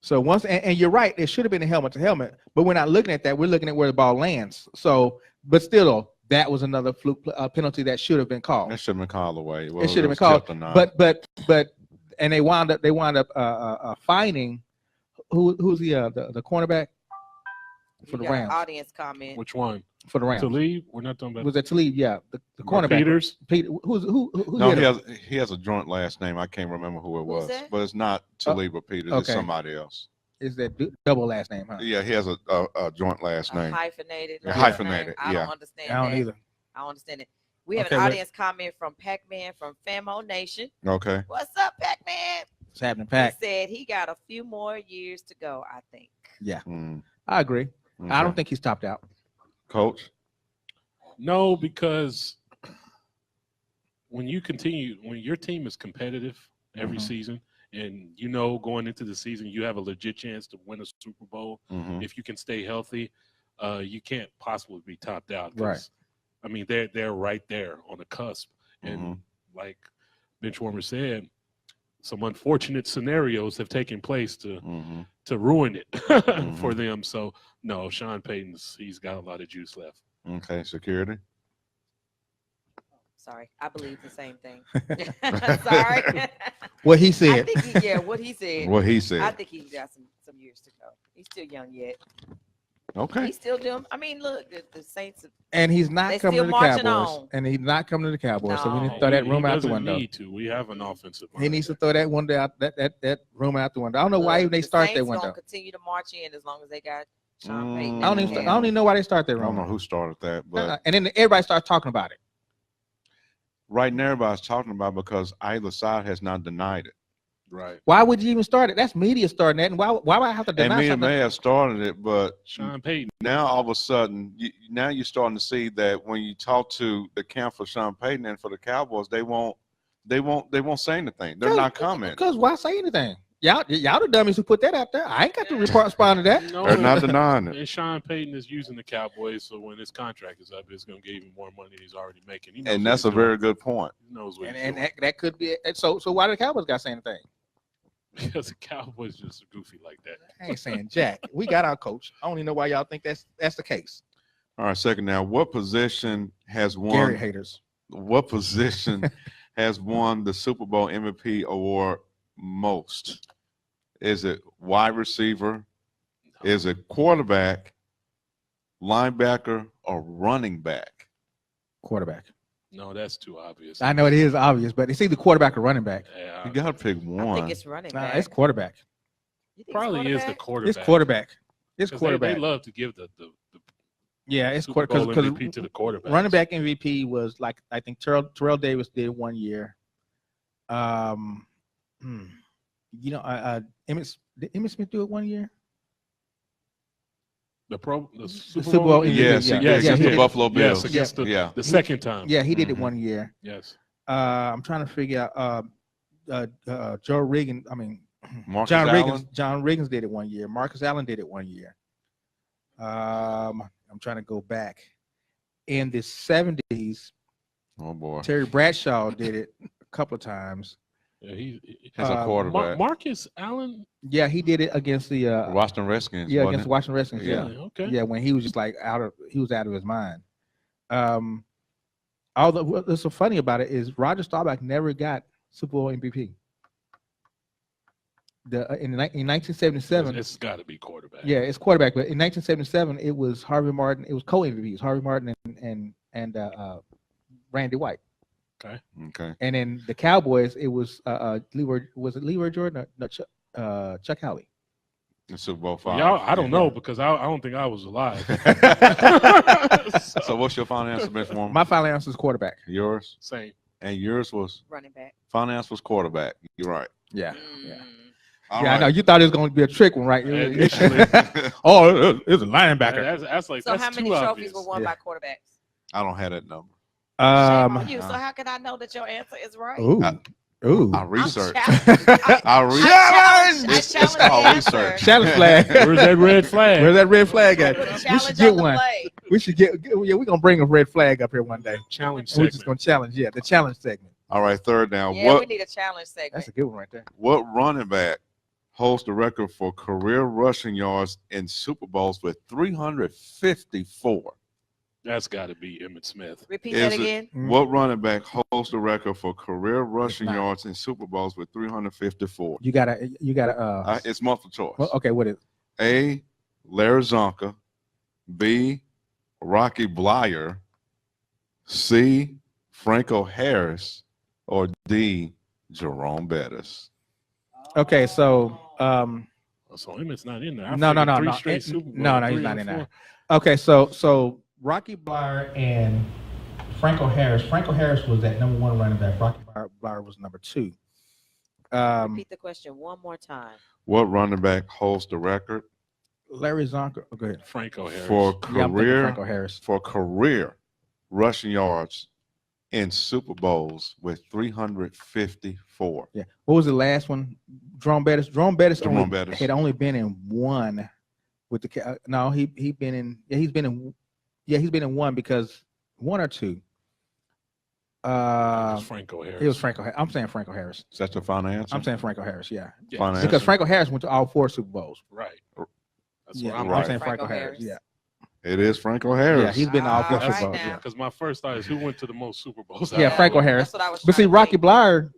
So once and you're right, it should have been a helmet to helmet, but we're not looking at that. We're looking at where the ball lands. So, but still though, that was another fluke penalty that should have been called. That should have been called away. It should have been called. But and they wound up fining who's the cornerback for You the got an Rams. audience comment. Which one? For the Rams. To leave? We're not talking about Was that Talib? Yeah, the Mark cornerback. Peters. Peter, who No, did it? he has a joint last name. I can't remember who it Who's was, that? but it's not Talib or Peters. It's okay. somebody else. Is that double last name? Huh? Yeah, he has a joint last A name. hyphenated. Yeah, last hyphenated, name. I yeah. don't understand I don't that. either. I don't understand it. We have Okay, an well- audience comment from Pac-Man from Famo Nation. Okay. What's up, Pac-Man? It's happening, He Pac. said he got a few more years to go, I think. Yeah, Mm, I agree. I okay. don't think he's topped out. Coach. No, because when your team is competitive every Mhm. season, and going into the season, you have a legit chance to win a Super Bowl. Mhm. If you can stay healthy, you can't possibly be topped out. 'Cause, Right. I mean, they're right there on the cusp, and Mhm. like Benchwarmer said, some unfortunate scenarios have taken place Mhm. to ruin it Mm-hmm. for them. So no, Sean Payton's got a lot of juice left. Okay. Security. Sorry, I believe the same thing. Sorry. What he I said. think what he said. What he I said. think he's got some years to go. He's still young yet. Okay. He's still doing. I mean, look, the Saints. And he's not They coming still to the marching Cowboys. on. And he's not coming to the Cowboys. So we need to No. throw that He room out the doesn't window. Need to. We have an offensive line. He needs to throw that window out that room out the window. I don't know why Look, even they the start Saints that gonna window. continue to march in as long as they got Sean Payton. Mm. I don't even know why they start that I don't know room. who started that, but And then everybody starts talking about it. right now everybody's talking about it because either side has not denied it. Right. Why would you even start it? That's media starting that. And why would I have to And deny me something? may have started it, but Sean Payton. now all of a sudden, now you're starting to see that when you talk to the camp for Sean Payton and for the Cowboys, they won't say anything. They're not commenting. Because why say anything? Y'all the dummies who put that out there. I ain't got to respond to that. No, They're not denying it. And Sean Payton is using the Cowboys, so when his contract is up, it's going to give him more money than he's already making. He knows And what that's he's a very doing. good point. He knows what And he's doing. that could be it. So why do the Cowboys got to say anything? Because the Cowboys just are goofy like that. I ain't saying Jack. We got our coach. I don't even know why y'all think that's the case. All right, second now, what position has Gary won? haters. What position has won the Super Bowl MVP award most? Is it wide receiver? Is it quarterback, linebacker, or running back? Quarterback. No, that's too obvious. I know it is obvious, but it's either quarterback or running back. Yeah, You got to pick I think one. it's running Nah, back. it's quarterback. You think it's probably is the quarterback? quarterback. It's quarterback. It's 'Cause quarterback. They love to give the Yeah, it's Super Bowl because MVP to the quarterback. running back MVP was like I think Terrell Davis did it 1 year. Did Emmitt Smith do it 1 year? The Super Super Bowl MVP, Yes, yeah. he Yeah, did he against the did. Buffalo Yes, Bills. against Yeah. the second time. Yeah, he did it Mhm. 1 year. Yes. I'm trying to figure out Joe Riggins. I mean Marcus John Allen? Riggins. John Riggins did it 1 year. Marcus Allen did it 1 year. I'm trying to go back. In the 70s, Oh boy, Terry Bradshaw did it a couple of times. Yeah, he as a quarterback. Marcus Allen. Yeah, he did it against the Washington Redskins. yeah, wasn't against it? the Washington Redskins. Yeah. Yeah. Okay. Yeah, when he was just like he was out of his mind. Although what's so funny about it is Roger Staubach never got Super Bowl MVP. In 1977, It's got to be quarterback. yeah, it's quarterback. But in 1977, it was Harvey Martin. It was co-MVPs, Harvey Martin and Randy White. Okay. And in the Cowboys, it was Leroy Jordan or no, Chuck Howley. The Super Bowl 5. Y'all, I don't know because I don't think I was alive. So what's your final answer, Bench Warmer? My final answer is quarterback. Yours? Same. And yours was running back. finance was quarterback. You're right. Yeah. Mm. All Yeah, I know. right. You thought it was going to be a trick one, right? Initially. Oh, it's a linebacker. That's like So that's how many too trophies obvious. were won Yeah. by quarterbacks? I don't have that number. Shame on you. uh, So how can I know that your answer is right? Ooh. Ooh. I I'm researched. challenged. I researched. I It's challenge called the answer. research. Challenge flag. Where's that red flag? Where's that red flag I at? put a We should challenge get on the one. play. We should get. Yeah, we're gonna bring a red flag up here one day. Challenge And we're just segment. gonna challenge. Yeah, the challenge segment. All right, third down. Yeah, we What need a challenge segment. That's a good one right there. what running back holds the record for career rushing yards in Super Bowls with 354? That's got to be Emmitt Smith. Repeat Is that it- again. Mm. What running back holds the record for career rushing not. yards in Super Bowls with 354? You gotta. It's multiple choice. Well, okay, what is? A. Larry Zonka. B. Rocky Blyer. C. Franco Harris. Or D. Jerome Bettis. Okay, so So Emmitt's not in there. I no, figured no, three no, straight it- Super Bowls, no, he's 3 not and in 4. there. Okay, so Rocky Blyer and Franco Harris. Franco Harris was that number one running back. Rocky Blyer was number two. Repeat the question one more time. What running back holds the record Larry Zonka. Oh, go ahead. Franco Harris. for Yeah, I'm thinking career Franco Harris. rushing yards in Super Bowls with 354? Yeah. What was the last one? Jerome Bettis. Jerome Bettis Jerome Bettis. had only been in one with the. No, he's been in. Yeah, he's been in one because one or two. It was Franco Harris. It was Franco. I'm saying Franco Harris. Is that your final answer? I'm saying Franco Harris. Yeah, Yeah, Fine because answer. Franco Harris went to all 4 Super Bowls. Right. That's Yeah, what I'm I'm right. saying Franco Franco Harris. Harris. Yeah, It is Franco Harris. yeah, he's been to all 4 Ah, Super right Bowls. now. Yeah. Because my first thought is who went to the most Super Bowls. Yeah, out of Franco all of them? Harris. That's what I was. But see, trying to Rocky think. Blyer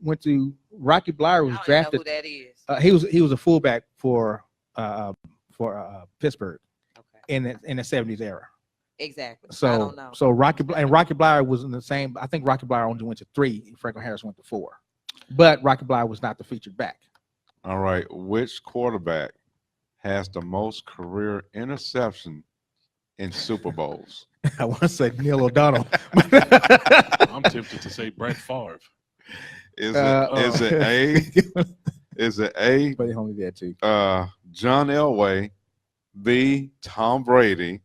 Rocky Blyer was I don't even know drafted. who that is. He was a fullback for Pittsburgh Okay. in the 70s era. Exactly. I So don't know. Rocky Blyer was in the same. I think Rocky Blyer only went to 3. Franco Harris went to 4. But Rocky Blyer was not the featured back. All right. Which quarterback has the most career interception in Super Bowls? I want to say Neil O'Donnell. I'm tempted to say Brett Favre. Is Uh, it A? But he only did 2. John Elway, B. Tom Brady,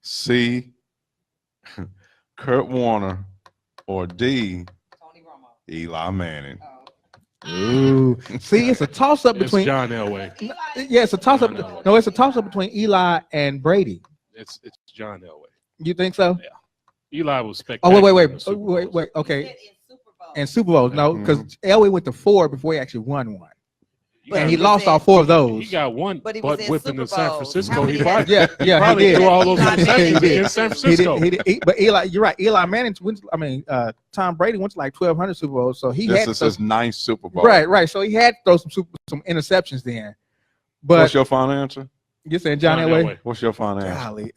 C. Kurt Warner, or D. Tony Romo. Eli Manning? Ooh, see, it's a toss up It's between. John Elway. Yeah, it's a toss up. John Elway. No, it's a toss up between Eli and Brady. It's John Elway. You think so? Eli was Oh spectacular. wait, in the Super Bowls. wait. Okay, In Super Bowl. and Super Bowls, no, because Elway went to 4 before he actually won one, But and he was lost in- all 4 of those. He got one But he was butt in whipping in Super San Bowls. Francisco. How He many probably, Yeah, he probably did. threw all those Eli interceptions Manning. in San He Francisco. did, but Eli, you're right. Eli Manning went. Tom Brady went to like 1,200 Super Bowls, so he This had is to his 9th Super Bowl. right. So he had to throw some interceptions then. But What's your final answer? you're saying John Elway? What's your final answer? Golly,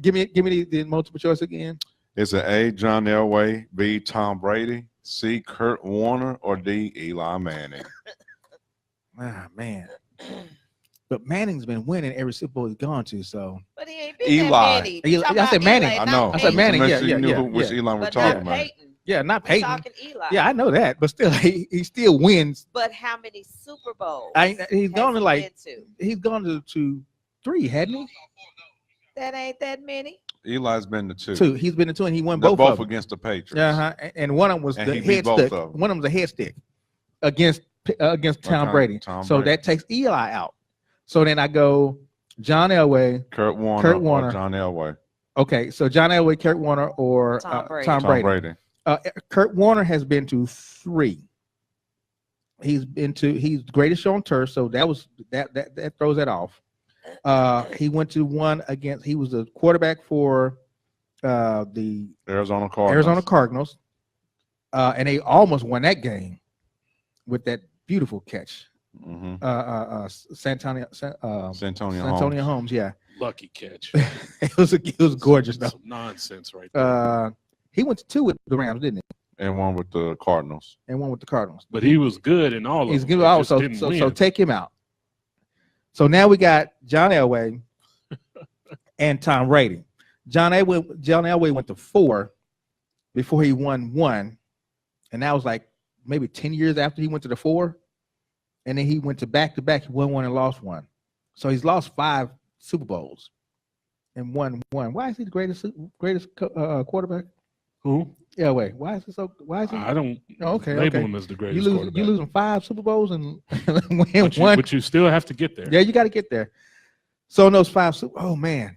give me the multiple choice again. Is it A. John Elway, B. Tom Brady, C. Kurt Warner, or D. Eli Manning? Ah, man. But Manning's been winning every Super Bowl he's gone to, so But he ain't been Eli. that many. Eli- Talking I said about Manning. Eli, I not know. I said Peyton. Manning, Unless yeah, you knew yeah, which yeah. Eli we're But talking not about. Peyton. yeah, not We're Peyton. talking Eli. Yeah, I know that, but still, he still wins. But how many Super Bowls? He's has gone to he like been to? he's gone to 3, hadn't he? That ain't that many. Eli's been to 2. 2. He's been to 2, and he won They're both both of them. against the Patriots. Uh-huh. And one of them was And the he beat head both stick. of them. One of them was a head stick against Tom Okay, Brady. Tom So Brady. that takes Eli out. So then I go John Elway. Kurt Warner, Warner. or John Elway. Okay, so John Elway, Kurt Warner, or Tom Brady. Tom Tom Brady. Brady. Kurt Warner has been to 3. He's the greatest show on turf, so that throws that off. He went to one against. He was the quarterback for the Arizona Cardinals. Arizona Cardinals, and they almost won that game with that beautiful catch. Mm-hmm. Santonio Santonio Holmes. Yeah, Lucky catch. it was gorgeous though. Some nonsense right there. He went to 2 with the Rams, didn't he? and one with the Cardinals. And one with the Cardinals. But he was good in all of He's them. good They just also. didn't So win. take him out. So now we got John Elway and Tom Brady. John Elway went to 4, before he won one, and that was like maybe 10 years after he went to the 4, and then he went to back. He won one and lost one, so he's lost 5 Super Bowls and won one. Why is he the greatest quarterback? Who? Elway. Why is he so? Why is he? I don't Oh, okay, label okay. him as the You greatest lose. quarterback. You losing 5 Super Bowls and win but you, one. but you still have to get there. Yeah, you got to get there. So in those 5 Super. Oh man.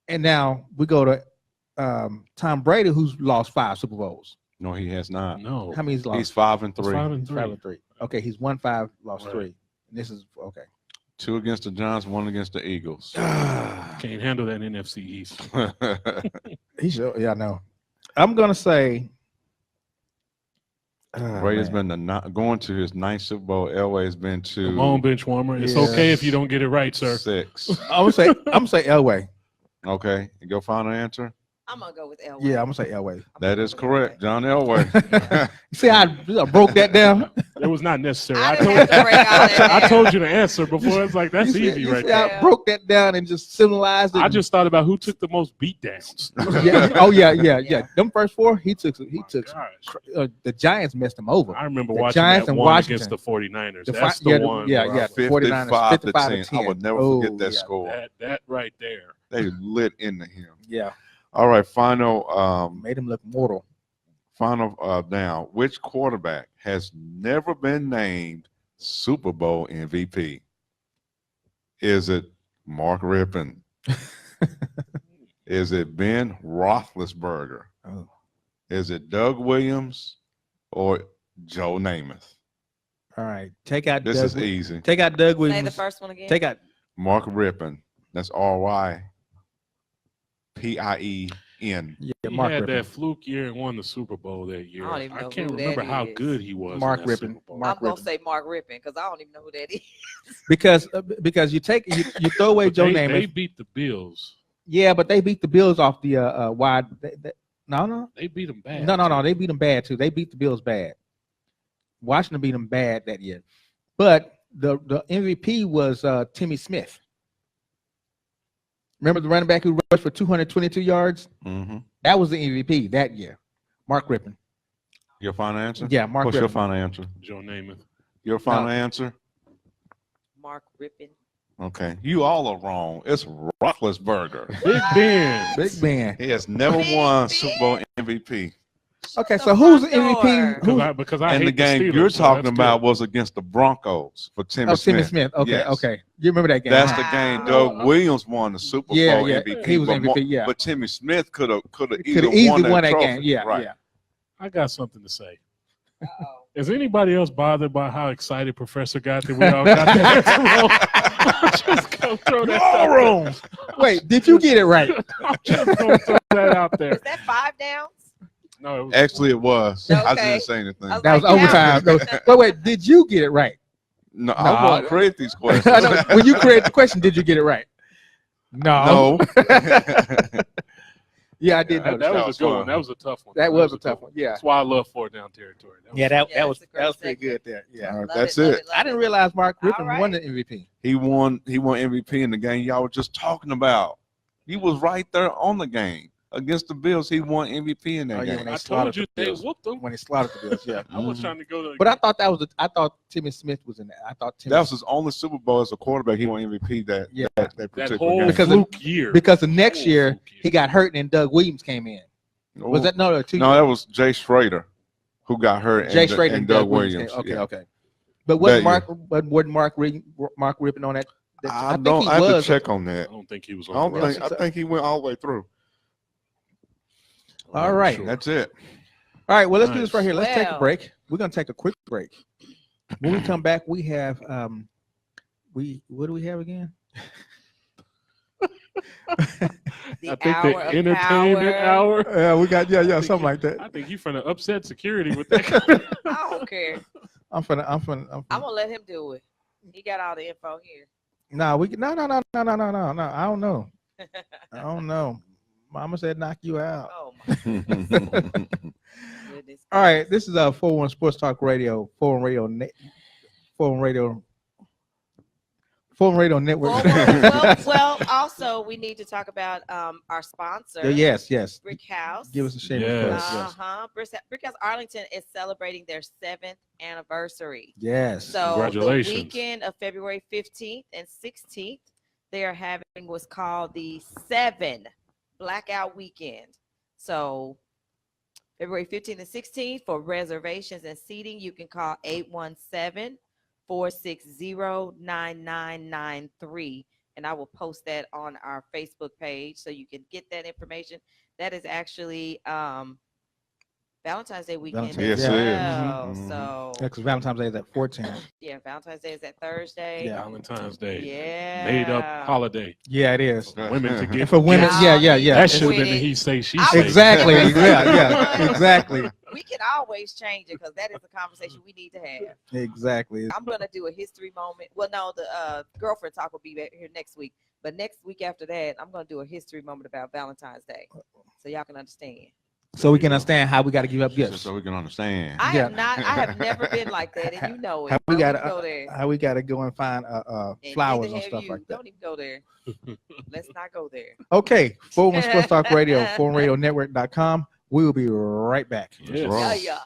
And now we go to Tom Brady, who's lost 5 Super Bowls. No, he has not. No. How many he's lost? He's 5 and It's 3. 5 and 3. 5 and 3. Okay, he's won 5, lost Right. 3. And this is okay. 2 against the Giants, 1 against the Eagles. Can't handle that NFC East. He should. Yeah, I know. I'm gonna say. Brady's Man. been going to his 9th Super Bowl. Elway's been to Come on, bench warmer. It's Yeah. okay if you don't get it right, sir. 6. I'm gonna say Elway. Okay, your final answer? I'm gonna go with Elway. Yeah, I'm gonna say Elway. That is correct, John Elway. See, I broke that down. It was not necessary. I I didn't told, have to break all that I down. told you the answer before. It's like, that's You see- easy you right see there. I broke that down and just symbolized it. I just thought about who took the most beatdowns. yeah. Oh yeah. Yeah. Them first 4, he took. My gosh. The Giants messed him over. I remember The watching Giants that and one Washington. against the 49ers. The That's fi- the one. yeah, where yeah. 55 to 55 10. to 10. I would never Oh, forget that yeah. score. That right there. They lit into him. Yeah, All right, final made him look mortal. down. Which quarterback has never been named Super Bowl MVP? Is it Mark Rippon? Is it Ben Roethlisberger? Oh. Is it Doug Williams or Joe Namath? All right, take out. This Doug, is easy. Take out Doug Say Williams. the first one again. Take out. Mark Rippon. That's RYPIEN. Yeah, He Mark had Rippon. that fluke year and won the Super Bowl that year. I don't even know can't who remember that how is. good he was. Mark in that Rippon. Super Bowl. Mark I'm gonna Rippon. say Mark Rippon because I don't even know who that is. Because you take you throw away But Joe they Namath. beat the Bills. Yeah, but they beat the Bills off the wide. No. They beat them bad. No. They beat them bad too. They beat the Bills bad. Washington beat them bad that year. But the MVP was Timmy Smith. Remember the running back who rushed for 222 yards? Mm-hmm. That was the MVP that year. Mark Rippon. Your final answer? Yeah, Mark What's your Rippon. final answer? Joe Namath. Your final No. answer? Mark Rippon. Okay. You all are wrong. It's Roethlisberger. Big Ben. Big man. He has never Big won Ben. Super Bowl MVP. Okay, The so who's the front MVP? door. Because I And hate the game Steelers, you're so talking that's about good. was against the Broncos for Timmy Oh, Smith. Timmy Smith. Okay, Yes. okay. You remember that game? That's huh? the game. Wow. Doug Williams won the Super Yeah, Bowl yeah. MVP. He was but MVP, yeah. But Timmy Smith could have Could either have easily won won that that trophy. game. Yeah, Right. yeah. I got something to say. Uh-oh. Is anybody else bothered by how excited Professor got that we all got that? Just gonna throw that All out there. wrong. Wait, did you get it right? I'm just gonna throw that out there. Is that 5 downs? No, it was Actually, it was. I just Okay. didn't say anything. I was That was like, yeah. overtime. No, wait, did you get it right? No, No. I want to create these questions. I know, when you created the question, did you get it right? No. No. Yeah, I did that, know. that was was a good fun. one. That was a tough one. That was a tough one. Yeah. That's why I love 4 down territory. That was- Yeah, that Yeah, was it's a great pretty good segment. there. Yeah. All right, Love that's love it. love I didn't realize Mark All Rippon right. won the MVP. He won MVP in the game y'all were just talking about. He was right there on the game against the Bills. He won MVP in that Oh, yeah, game. when they I slaughtered told you the they Bills. whooped them. When he slaughtered the Bills, yeah. I was Mhm. trying to go to. But I thought that was I thought Timmy Smith was in that. I thought Timmy That was his only Super Bowl as a quarterback. He won MVP that Yeah. that that particular whole game. Because fluke year. because the next Whole year fluke year. he got hurt and Doug Williams came in. Was that no 2 No, that was Jay Schrader who got hurt. Jay and, Schrader and Doug Williams. came. Okay, yeah. okay. But wasn't That Mark Rippon on that? I think don't. he I have was. to check on that. I don't think he was I on. don't the think. I roster. think he went all the way through. All right. Sure. That's it. All right, well, let's do this Nice. right here. Let's take a Well. break. We're gonna take a quick break. When we come back, we have what do we have again? The I think hour the of entertainment power. hour. We got think something he- like that. I think you finna upset security with that. I don't care. I'm finna. I'm gonna let him do it. He got all the info here. No. I don't know. I don't know. Mama said knock you out. Oh my goodness. All right, this is 401 Sports Talk Radio, 401 Radio, 401 Radio Network. well, also we need to talk about our sponsor. Yes. Brick House. Give us a shameless Yes. plug. Yes. Brick House Arlington is celebrating their 7th anniversary. Yes. So Congratulations. the weekend of February 15th and 16th, they are having what's called the 7 Blackout Weekend. So February 15th and 16th, for reservations and seating, you can call 817-460-9993. And I will post that on our Facebook page so you can get that information. That is actually Valentine's Day weekend. Valentine's as Day. well. Yes, it is. So Yeah, because Valentine's Day is at 14. yeah, Valentine's Day is that Thursday. Yeah. Valentine's Day. Yeah. Made up holiday. Yeah, it is. For women to And get for women, Yeah. yeah. That should have With been the it. he say she I say. was- Exactly. Yes. Yeah. Exactly. We can always change it because that is a conversation we need to have. Exactly. I'm gonna do a history moment. Well, no, the girlfriend talk will be back here next week. But next week after that, I'm gonna do a history moment about Valentine's Day, so y'all can understand. So we can understand how we got to give up gifts. So we can understand. I Yeah. have never been like that, and you know it. How we Don't gotta- even go there. How we got to go and find And flowers neither and have stuff you. like that. Don't even go there. Let's not go there. Okay. 401 Sports Talk Radio, 401radionetwork.com. We will be right back. Yes. Right. Yeah.